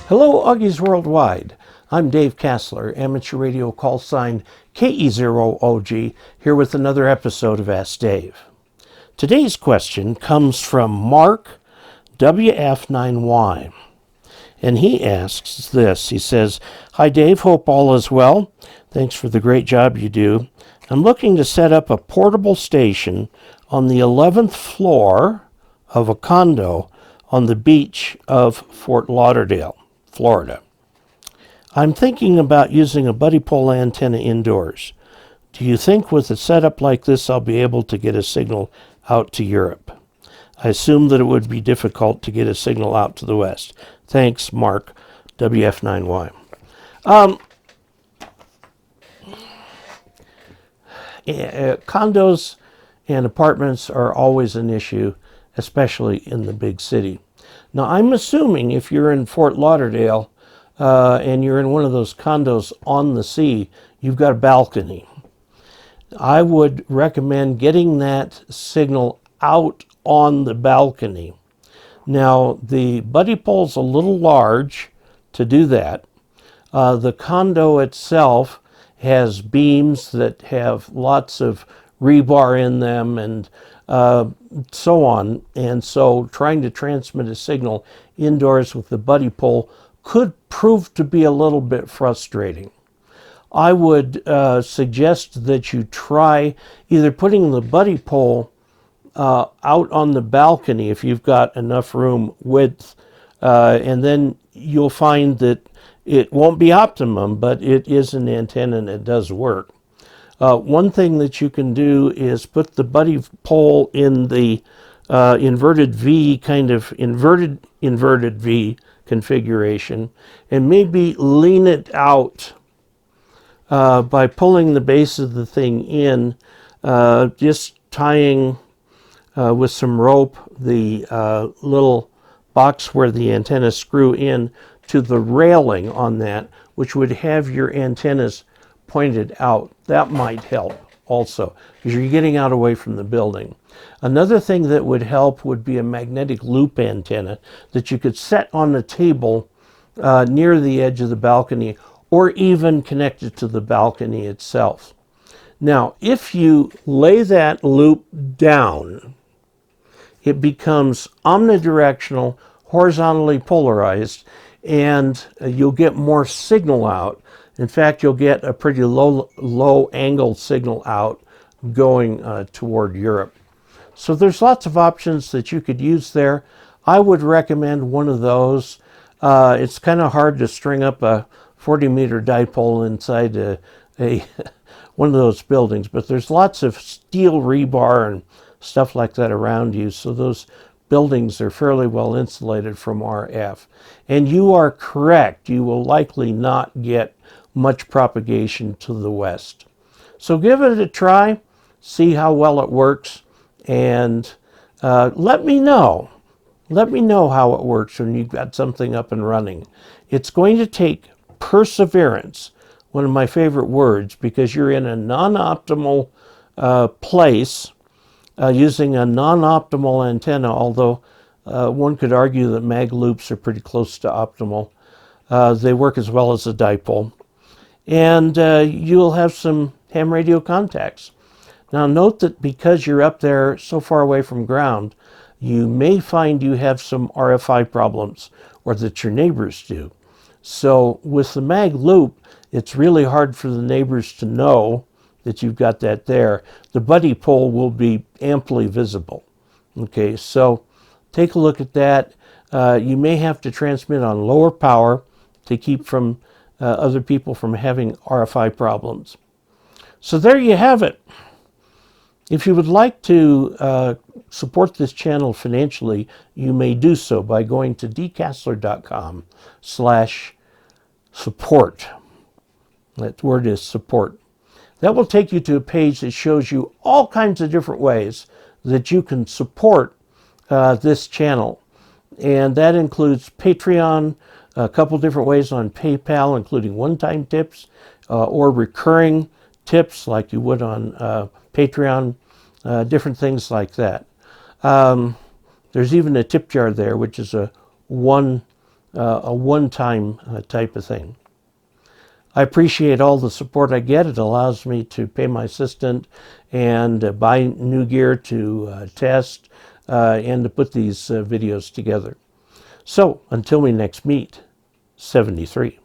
Hello, Uggies Worldwide. I'm Dave Kassler, amateur radio call sign KE0OG, here with another episode of Ask Dave. Today's question comes from Mark WF9Y, and he asks this. He says, "Hi Dave, hope all is well. Thanks for the great job you do. I'm looking to set up a portable station on the 11th floor of a condo on the beach of Fort Lauderdale, Florida. I'm thinking about using a buddy pole antenna indoors. Do you think with a setup like this I'll be able to get a signal out to Europe? I assume that it would be difficult to get a signal out to the west. Thanks, Mark, WF9Y. Condos and apartments are always an issue, especially in the big city. Now, I'm assuming if you're in Fort Lauderdale and you're in one of those condos on the sea, you've got a balcony. I would recommend getting that signal out on the balcony. Now, the buddy pole's a little large to do that. The condo itself has beams that have lots of rebar in them and so on. And so trying to transmit a signal indoors with the buddy pole could prove to be a little bit frustrating. I would suggest that you try either putting the buddy pole out on the balcony if you've got enough room width, and then you'll find that it won't be optimum, but it is an antenna and it does work. One thing that you can do is put the buddy pole in the inverted V, kind of inverted V configuration, and maybe lean it out by pulling the base of the thing in, just tying with some rope the little box where the antennas screw in to the railing on that, which would have your antennas pointed out. That might help also, because you're getting out away from the building. Another thing that would help would be a magnetic loop antenna that you could set on a table near the edge of the balcony, or even connected to the balcony itself. Now, if you lay that loop down, it becomes omnidirectional, horizontally polarized, and you'll get more signal out. In fact, you'll get a pretty low angle signal out going toward Europe. So there's lots of options that you could use there. I would recommend one of those. It's kind of hard to string up a 40-meter dipole inside one of those buildings, but there's lots of steel rebar and stuff like that around you, so those buildings are fairly well insulated from RF. And you are correct, you will likely not get much propagation to the west. So give it a try, see how well it works, and let me know. Let me know how it works when you've got something up and running. It's going to take perseverance, one of my favorite words, because you're in a non-optimal place using a non-optimal antenna, although one could argue that mag loops are pretty close to optimal. They work as well as a dipole. And you'll have some ham radio contacts. Now note that because you're up there so far away from ground, you may find you have some RFI problems, or that your neighbors do. So with the mag loop, it's really hard for the neighbors to know that you've got that there. The buddy pole will be amply visible. Okay, so take a look at that. You may have to transmit on lower power to keep from other people from having RFI problems. So there you have it. If you would like to support this channel financially, you may do so by going to dkassler.com/support. That word is support. That will take you to a page that shows you all kinds of different ways that you can support this channel. And that includes Patreon, a couple different ways on PayPal, including one-time tips or recurring tips like you would on Patreon, different things like that. There's even a tip jar there, which is a one a one-time type of thing. I appreciate all the support I get. It allows me to pay my assistant and buy new gear to test and to put these videos together. So, until we next meet, 73.